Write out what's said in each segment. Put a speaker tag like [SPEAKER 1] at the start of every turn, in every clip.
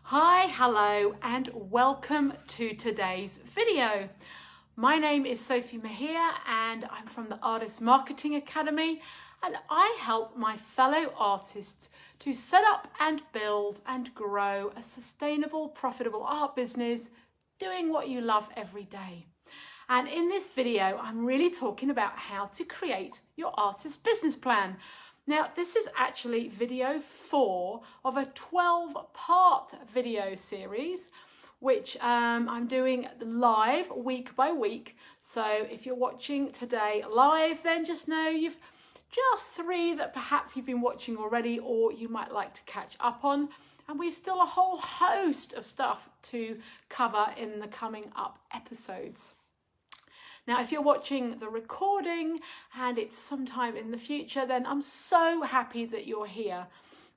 [SPEAKER 1] Hi, hello, and welcome to today's video. My name is Sophie Mejia and I'm from the Artist Marketing Academy, and I help my fellow artists to set up and build and grow a sustainable, profitable art business doing what you love every day. And in this video, I'm really talking about how to create your artist business plan. Now, this is actually video 4 of a 12-part video series, which I'm doing live week by week. So if you're watching today live, then just know you've just 3 that perhaps you've been watching already or you might like to catch up on. And we've still a whole host of stuff to cover in the coming up episodes. Now, if you're watching the recording and it's sometime in the future, then I'm so happy that you're here.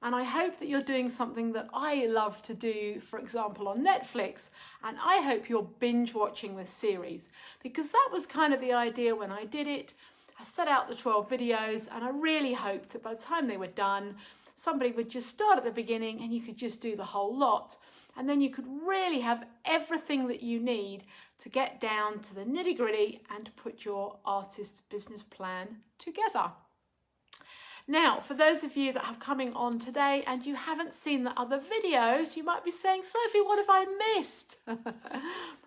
[SPEAKER 1] And I hope that you're doing something that I love to do, for example, on Netflix. And I hope you're binge watching this series, because that was kind of the idea when I did it. I set out the 12 videos and I really hoped that by the time they were done, somebody would just start at the beginning and you could just do the whole lot. And then you could really have everything that you need to get down to the nitty-gritty and put your artist business plan together. Now, for those of you that are coming on today and you haven't seen the other videos, you might be saying, Sophie, what have I missed?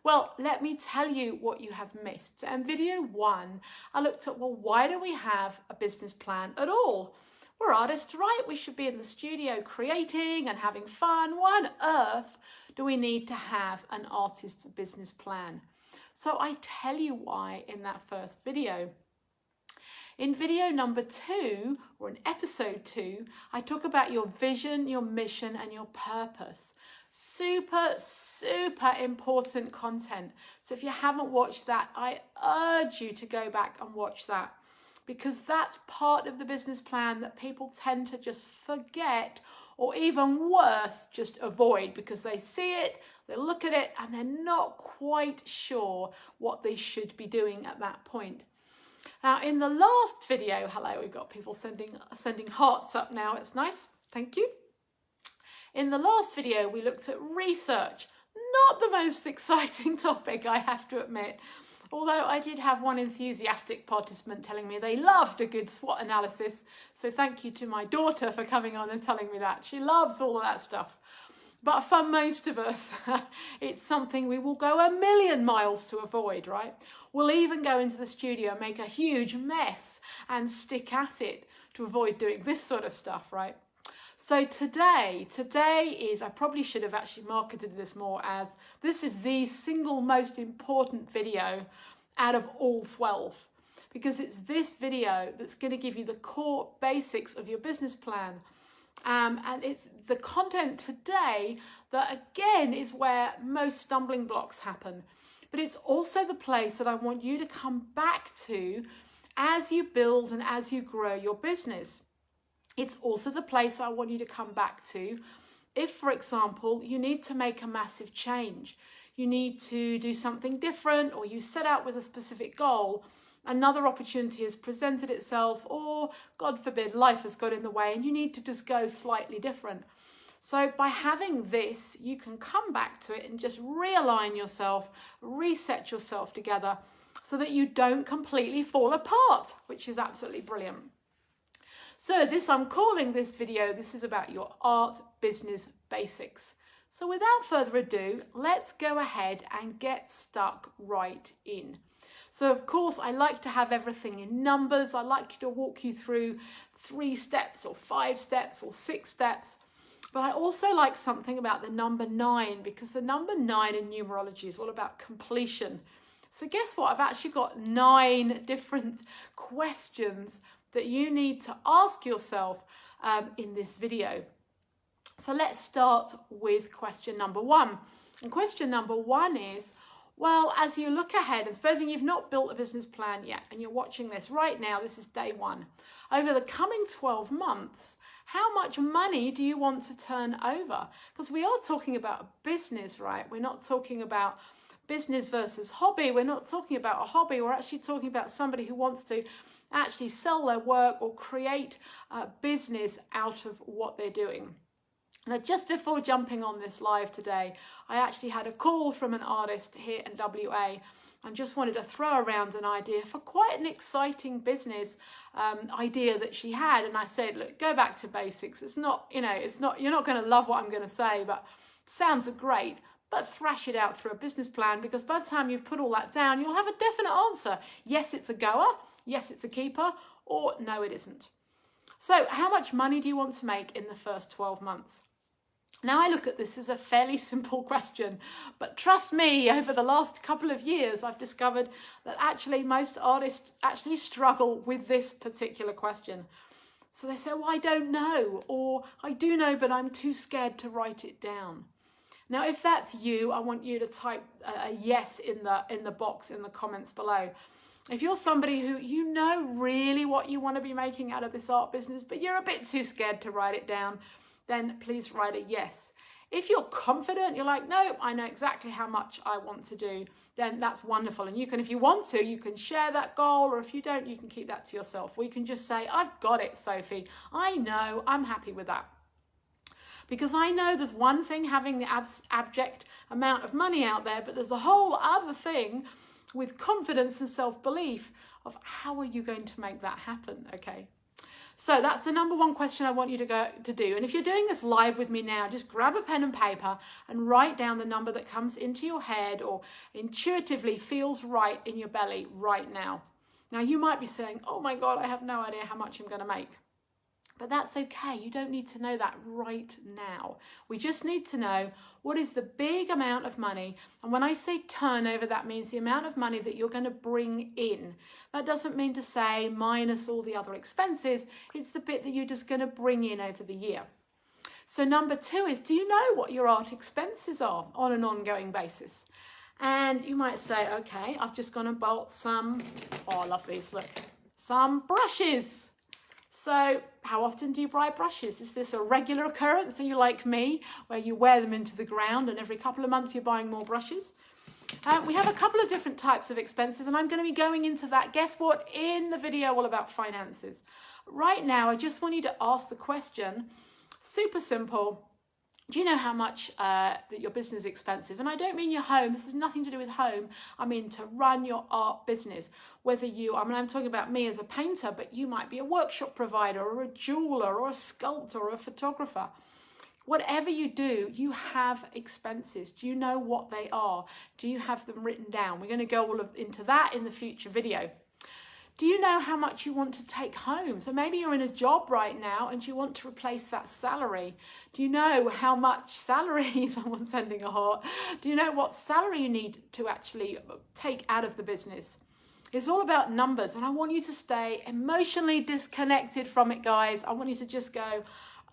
[SPEAKER 1] Well, let me tell you what you have missed. So in video 1, I looked at, well, why do we have a business plan at all? We're artists, right? We should be in the studio creating and having fun. Why on earth do we need to have an artist's business plan? So I tell you why in that first video. In video number 2, or in episode 2, I talk about your vision, your mission, and your purpose. Super important content. So if you haven't watched that, I urge you to go back and watch that, because that's part of the business plan that people tend to just forget, or even worse, just avoid, because they see it, they look at it, and they're not quite sure what they should be doing at that point. Now, in the last video, hello, we've got people sending hearts up now, it's nice, thank you. In the last video, we looked at research. Not the most exciting topic, I have to admit. Although I did have one enthusiastic participant telling me they loved a good SWOT analysis. So thank you to my daughter for coming on and telling me that. She loves all of that stuff. But for most of us, it's something we will go a million miles to avoid, right? We'll even go into the studio and make a huge mess and stick at it to avoid doing this sort of stuff, right? So today is, I probably should have actually marketed this more as, this is the single most important video out of all 12, because it's this video that's going to give you the core basics of your business plan. And it's the content today that, again, is where most stumbling blocks happen. But it's also the place that I want you to come back to as you build and as you grow your business. It's also the place I want you to come back to if, for example, you need to make a massive change. You need to do something different, or you set out with a specific goal, another opportunity has presented itself, or, God forbid, life has got in the way and you need to just go slightly different. So by having this, you can come back to it and just realign yourself, reset yourself together so that you don't completely fall apart, which is absolutely brilliant. So I'm calling this video, this is about your art business basics. So without further ado, let's go ahead and get stuck right in. So of course, I like to have everything in numbers. I like to walk you through 3 steps or 5 steps or 6 steps. But I also like something about the number 9, because the number 9 in numerology is all about completion. So guess what? I've actually got 9 different questions that you need to ask yourself in this video. So let's start with question number 1. And question number 1 is, well, as you look ahead, and supposing you've not built a business plan yet, and you're watching this right now, this is day 1. Over the coming 12 months, how much money do you want to turn over? Because we are talking about business, right? We're not talking about business versus hobby. We're not talking about a hobby. We're actually talking about somebody who wants to actually sell their work or create a business out of what they're doing. Now, just before jumping on this live today, I actually had a call from an artist here in WA and just wanted to throw around an idea for quite an exciting business idea that she had. And I said, look, go back to basics. It's not, you're not going to love what I'm going to say, but sounds great. But thrash it out through a business plan, because by the time you've put all that down, you'll have a definite answer. Yes, it's a goer. Yes, it's a keeper. Or no, it isn't. So how much money do you want to make in the first 12 months? Now, I look at this as a fairly simple question, but trust me, over the last couple of years, I've discovered that actually most artists actually struggle with this particular question. So they say, well, I don't know, or I do know, but I'm too scared to write it down. Now, if that's you, I want you to type a yes in the box in the comments below. If you're somebody who you know really what you want to be making out of this art business, but you're a bit too scared to write it down, then please write a yes. If you're confident, you're like, no, I know exactly how much I want to do, then that's wonderful. And you can, if you want to, you can share that goal, or if you don't, you can keep that to yourself. Or you can just say, I've got it, Sophie. I know, I'm happy with that. Because I know there's one thing having the abject amount of money out there, but there's a whole other thing with confidence and self-belief of how are you going to make that happen, okay? So that's the number one question I want you to do. And if you're doing this live with me now, just grab a pen and paper and write down the number that comes into your head or intuitively feels right in your belly right now. Now, you might be saying, oh my God, I have no idea how much I'm going to make. But that's okay. You don't need to know that right now. We just need to know what is the big amount of money. And when I say turnover, that means the amount of money that you're going to bring in. That doesn't mean to say minus all the other expenses. It's the bit that you're just going to bring in over the year. So number two is, do you know what your art expenses are on an ongoing basis? And you might say, okay, I've just gone and bought some, oh, I love these, look, some brushes. So how often do you buy brushes? Is this a regular occurrence? Are you like me, where you wear them into the ground and every couple of months you're buying more brushes? We have a couple of different types of expenses, and I'm going to be going into that, guess what, in the video all about finances. Right now, I just want you to ask the question, super simple. Do you know how much that your business is expensive? And I don't mean your home. This has nothing to do with home. I mean to run your art business. Whether you, I'm talking about me as a painter, but you might be a workshop provider or a jeweler or a sculptor or a photographer. Whatever you do, you have expenses. Do you know what they are? Do you have them written down? We're going to go into that in the future video. Do you know how much you want to take home? So maybe you're in a job right now and you want to replace that salary. Do you know how much salary, someone's sending a heart, do you know what salary you need to actually take out of the business? It's all about numbers, and I want you to stay emotionally disconnected from it, guys. I want you to just go,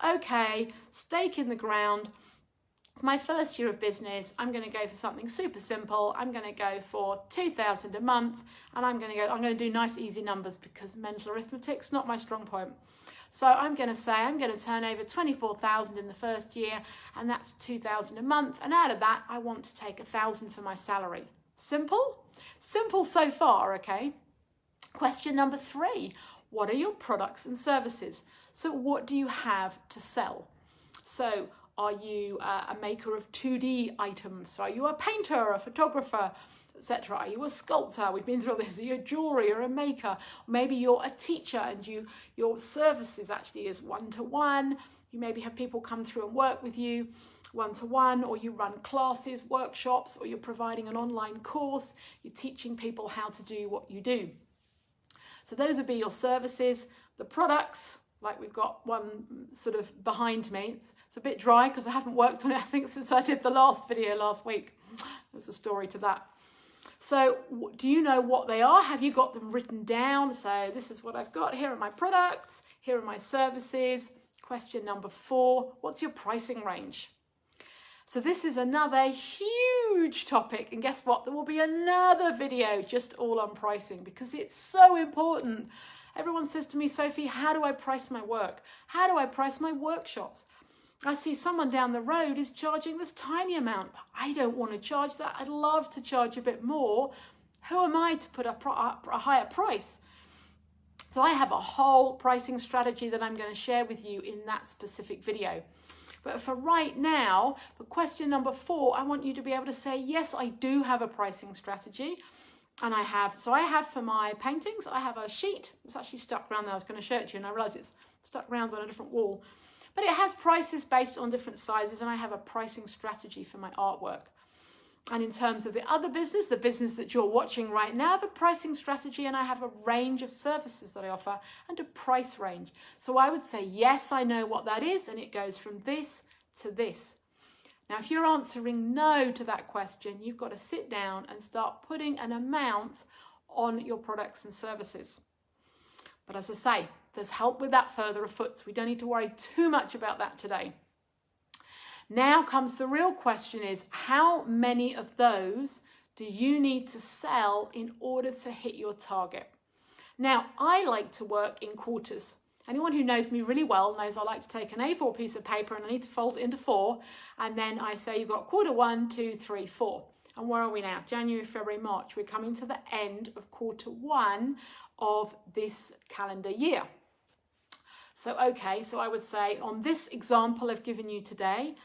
[SPEAKER 1] okay, stake in the ground. It's my first year of business. I'm going to go for something super simple. I'm going to go for 2,000 a month, and I'm going to do nice easy numbers because mental arithmetic's not my strong point. So I'm going to say I'm going to turn over 24,000 in the first year, and that's 2,000 a month. And out of that, I want to take 1,000 for my salary. Simple? Simple so far, okay? Question number 3. What are your products and services? So what do you have to sell? So are you a maker of 2D items? Are you a painter, a photographer, etc.? Are you a sculptor? We've been through this. Are you a jewelry or a maker? Maybe you're a teacher and your services actually is one-to-one. You maybe have people come through and work with you one-to-one, or you run classes, workshops, or you're providing an online course. You're teaching people how to do what you do. So those would be your services. The products, like we've got one sort of behind me. It's a bit dry because I haven't worked on it, I think, since I did the last video last week. There's a story to that. So do you know what they are? Have you got them written down? So this is what I've got. Here are my products. Here are my services. Question number 4, what's your pricing range? So this is another huge topic, and guess what? There will be another video just all on pricing because it's so important. Everyone says to me, Sophie, how do I price my work? How do I price my workshops? I see someone down the road is charging this tiny amount. I don't want to charge that. I'd love to charge a bit more. Who am I to put a higher price? So I have a whole pricing strategy that I'm going to share with you in that specific video. But for right now, for question number 4, I want you to be able to say, yes, I do have a pricing strategy. And I have for my paintings, I have a sheet. It's actually stuck around there. I was going to show it to you and I realized it's stuck around on a different wall. But it has prices based on different sizes, and I have a pricing strategy for my artwork. And in terms of the other business, the business that you're watching right now, I have a pricing strategy and I have a range of services that I offer and a price range. So I would say, yes, I know what that is, and it goes from this to this. Now, if you're answering no to that question, you've got to sit down and start putting an amount on your products and services. But as I say, there's help with that further afoot, so we don't need to worry too much about that today. Now comes the real question is, how many of those do you need to sell in order to hit your target? Now, I like to work in quarters. Anyone who knows me really well knows I like to take an A4 piece of paper and I need to fold it into 4. And then I say you've got quarter 1, 2, 3, 4. And where are we now? January, February, March. We're coming to the end of quarter 1 of this calendar year. So, okay, so I would say on this example I've given you today,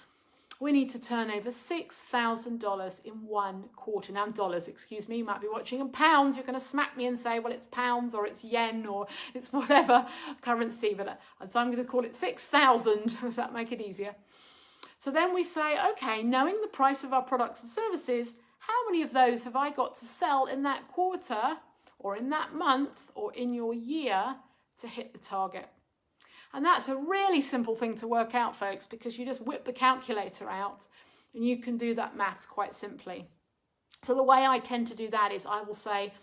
[SPEAKER 1] we need to turn over $6,000 in 1 quarter. Now, dollars, excuse me, you might be watching in pounds. You're going to smack me and say, well, it's pounds or it's yen or it's whatever currency. But so I'm going to call it 6,000. Does that make it easier? So then we say, okay, knowing the price of our products and services, how many of those have I got to sell in that quarter or in that month or in your year to hit the target? And that's a really simple thing to work out, folks, because you just whip the calculator out and you can do that maths quite simply. So the way I tend to do that is I will say,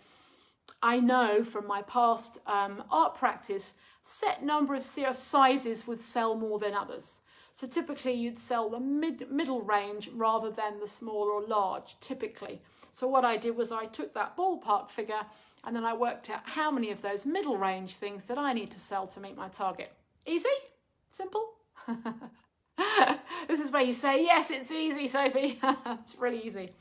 [SPEAKER 1] I know from my past art practice, set number of sizes would sell more than others. So typically you'd sell the middle range rather than the small or large, typically. So what I did was I took that ballpark figure and then I worked out how many of those middle range things that I need to sell to meet my target. Easy? Simple? This is where you say, yes, it's easy, Sophie. It's really easy.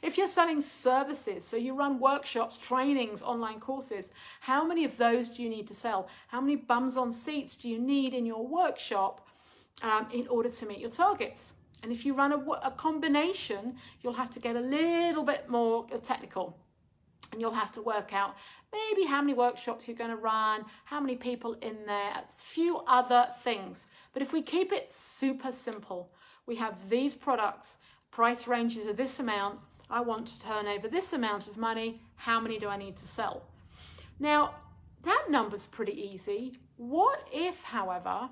[SPEAKER 1] If you're selling services, so you run workshops, trainings, online courses, how many of those do you need to sell? How many bums on seats do you need in your workshop in order to meet your targets? And if you run a combination, you'll have to get a little bit more technical. And you'll have to work out maybe how many workshops you're going to run, how many people in there, a few other things. But if we keep it super simple, we have these products, price ranges of this amount, I want to turn over this amount of money, how many do I need to sell? Now, that number's pretty easy. What if, however,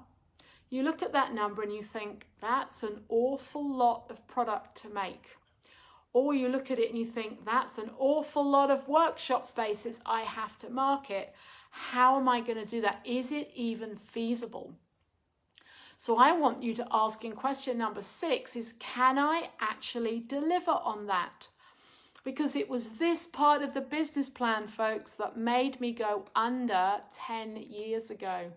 [SPEAKER 1] you look at that number and you think, that's an awful lot of product to make? Or you look at it and you think, that's an awful lot of workshop spaces I have to market. How am I going to do that? Is it even feasible? So I want you to ask in question number 6 is, can I actually deliver on that? Because it was this part of the business plan, folks, that made me go under 10 years ago.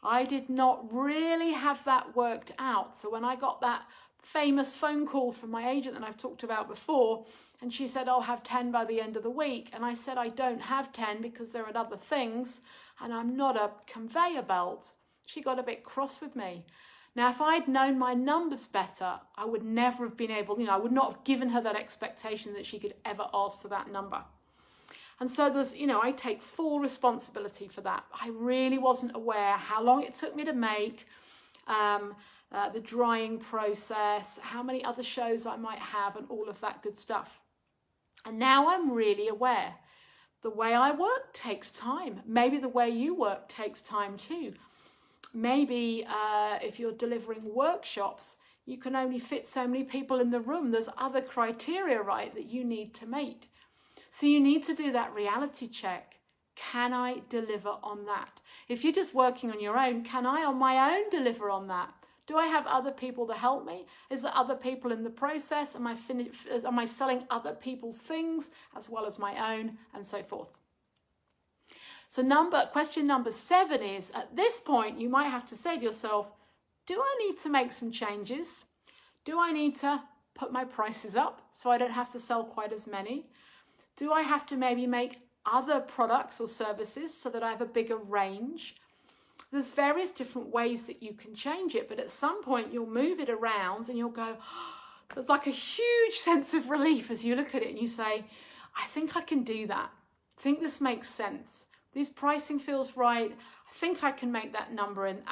[SPEAKER 1] I did not really have that worked out. So when I got that famous phone call from my agent that I've talked about before, and she said, I'll have 10 by the end of the week. And I said, I don't have 10 because there are other things and I'm not a conveyor belt. She got a bit cross with me. Now, if I'd known my numbers better, I would never have been able, I would not have given her that expectation that she could ever ask for that number. And so there's, I take full responsibility for that. I really wasn't aware how long it took me to make, the drying process, how many other shows I might have, and all of that good stuff. And now I'm really aware. The way I work takes time. Maybe the way you work takes time too. Maybe if you're delivering workshops, you can only fit so many people in the room. There's other criteria, right, that you need to meet. So you need to do that reality check. Can I deliver on that? If you're just working on your own, can I on my own deliver on that? Do I have other people to help me? Is there other people in the process? Am I selling other people's things as well as my own, and so forth? So question number 7 is, at this point, you might have to say to yourself, do I need to make some changes? Do I need to put my prices up so I don't have to sell quite as many? Do I have to maybe make other products or services so that I have a bigger range? There's various different ways that you can change it, but at some point you'll move it around and you'll go, there's like a huge sense of relief as you look at it and you say, I think I can do that. I think this makes sense. This pricing feels right. I think I can make that number and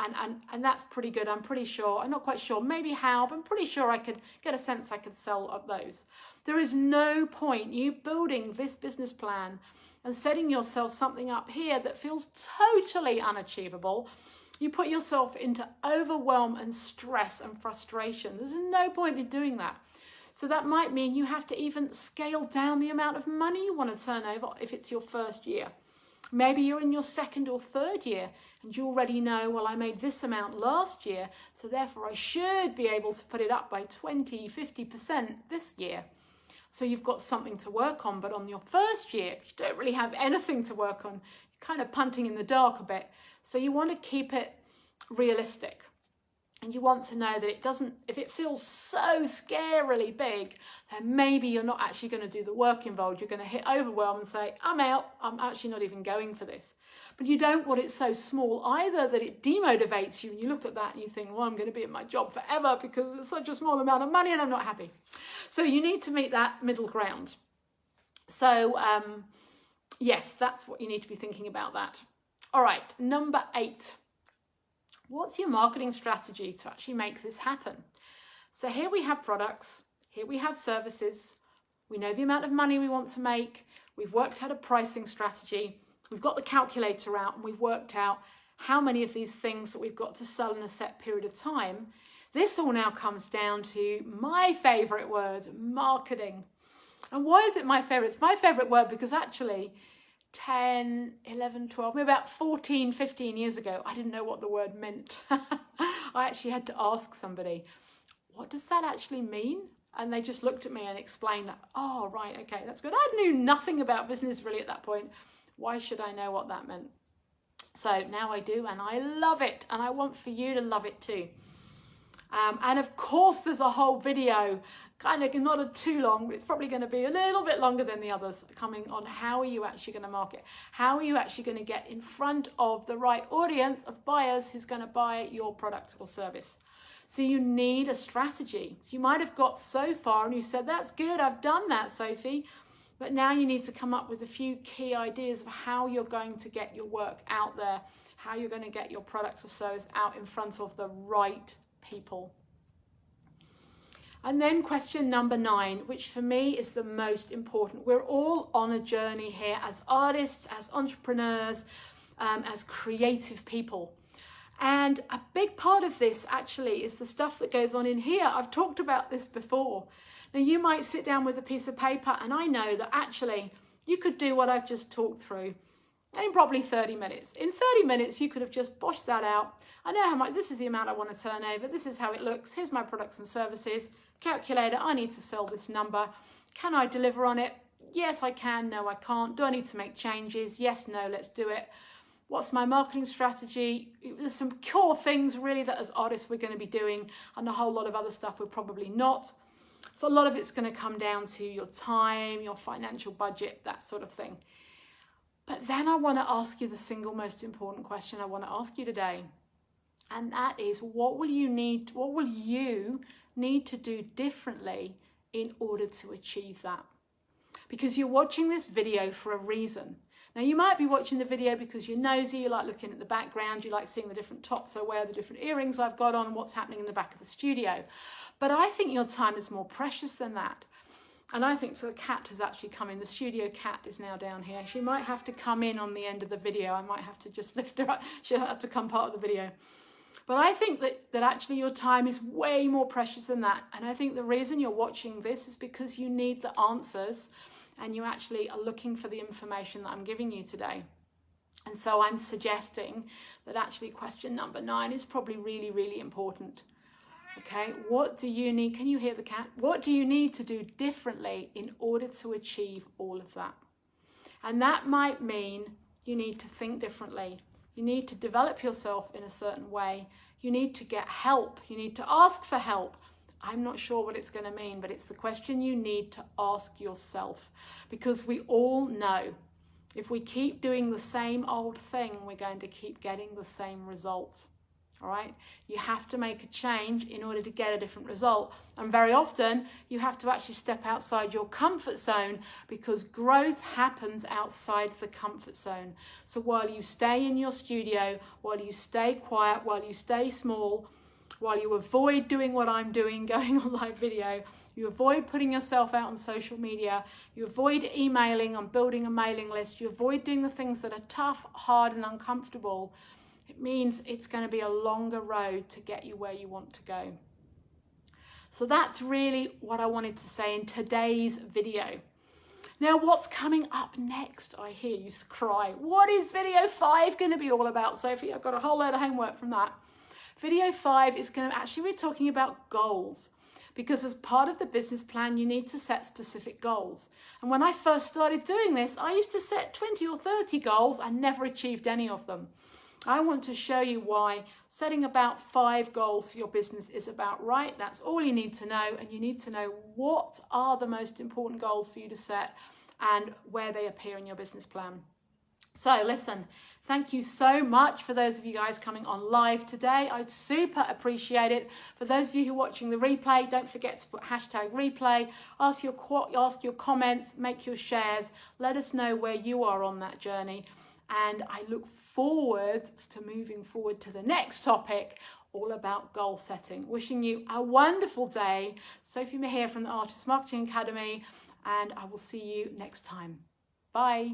[SPEAKER 1] that's pretty good. I'm pretty sure. I'm not quite sure maybe how, but I'm pretty sure I could get a sense I could sell up those. There is no point you building this business plan and setting yourself something up here that feels totally unachievable. You put yourself into overwhelm and stress and frustration. There's no point in doing that. So that might mean you have to even scale down the amount of money you want to turn over if it's your first year. Maybe you're in your second or third year and you already know, well, I made this amount last year, so therefore I should be able to put it up by 20, 50% this year. So you've got something to work on, but on your first year, you don't really have anything to work on. You're kind of punting in the dark a bit. So you want to keep it realistic. And you want to know that it doesn't, if it feels so scarily big, then maybe you're not actually going to do the work involved. You're going to hit overwhelm and say, I'm out. I'm actually not even going for this. But you don't want it so small either that it demotivates you and you look at that and you think, well, I'm going to be at my job forever because it's such a small amount of money and I'm not happy. So you need to meet that middle ground. So yes, that's what you need to be thinking about that. All right, number 8. What's your marketing strategy to actually make this happen? So here we have products, here we have services, we know the amount of money we want to make, we've worked out a pricing strategy, we've got the calculator out and we've worked out how many of these things that we've got to sell in a set period of time. This all now comes down to my favorite word, marketing. And why is it my favorite? It's my favorite word because actually 10, 11, 12, maybe about 14, 15 years ago, I didn't know what the word meant. I actually had to ask somebody, what does that actually mean? And they just looked at me and explained that, oh, right, okay, that's good. I knew nothing about business really at that point. Why should I know what that meant? So now I do, and I love it. And I want for you to love it too. And of course, there's a whole video, kind of not too long, but it's probably going to be a little bit longer than the others, coming on how are you actually going to market? How are you actually going to get in front of the right audience of buyers who's going to buy your product or service? So you need a strategy. So you might have got so far and you said, that's good, I've done that, Sophie. But now you need to come up with a few key ideas of how you're going to get your work out there, how you're going to get your product or service out in front of the right people. And then question number 9, which for me is the most important. We're all on a journey here as artists, as entrepreneurs, as creative people. And a big part of this actually is the stuff that goes on in here. I've talked about this before. Now you might sit down with a piece of paper and I know that actually you could do what I've just talked through in probably 30 minutes. In 30 minutes, you could have just boshed that out. I know how much, this is the amount I want to turn over. This is how it looks. Here's my products and services. Calculator, I need to sell this number. Can I deliver on it? Yes, I can. No, I can't. Do I need to make changes? Yes, no, let's do it. What's my marketing strategy? There's some core things really that as artists we're going to be doing and a whole lot of other stuff we're probably not. So a lot of it's going to come down to your time, your financial budget, that sort of thing. But then I want to ask you the single most important question I want to ask you today. And that is, what will you need to do differently in order to achieve that? Because you're watching this video for a reason. Now you might be watching the video because you're nosy, you like looking at the background, you like seeing the different tops I wear, the different earrings I've got on, what's happening in the back of the studio. But I think your time is more precious than that. And I think so the cat has actually come in. The studio cat is now down here. She might have to come in on the end of the video. I might have to just lift her up. She'll have to come part of the video. But I think that actually your time is way more precious than that. And I think the reason you're watching this is because you need the answers and you actually are looking for the information that I'm giving you today. And so I'm suggesting that actually question number 9 is probably really, really important. Okay, what do you need? Can you hear the cat? What do you need to do differently in order to achieve all of that? And that might mean you need to think differently. You need to develop yourself in a certain way. You need to get help. You need to ask for help. I'm not sure what it's going to mean, but it's the question you need to ask yourself. Because we all know, If we keep doing the same old thing, we're going to keep getting the same result. All right, you have to make a change in order to get a different result. And very often you have to actually step outside your comfort zone, because growth happens outside the comfort zone. So while you stay in your studio, while you stay quiet, while you stay small, while you avoid doing what I'm doing, going on live video, you avoid putting yourself out on social media, you avoid emailing and building a mailing list, you avoid doing the things that are tough, hard and uncomfortable, it means it's going to be a longer road to get you where you want to go. So that's really what I wanted to say in today's video. Now, what's coming up next? I hear you cry. What is video 5 going to be all about, Sophie? I've got a whole load of homework from that. Video 5 is going to actually be talking about goals, because as part of the business plan, you need to set specific goals. And when I first started doing this, I used to set 20 or 30 goals and never achieved any of them. I want to show you why setting about 5 goals for your business is about right. That's all you need to know, and you need to know what are the most important goals for you to set and where they appear in your business plan. So listen, thank you so much for those of you guys coming on live today. I super appreciate it. For those of you who are watching the replay, don't forget to put hashtag replay, ask your comments, make your shares, let us know where you are on that journey. And I look forward to moving forward to the next topic, all about goal setting. Wishing you a wonderful day. Sophie Mihir from the Artist Marketing Academy, and I will see you next time. Bye.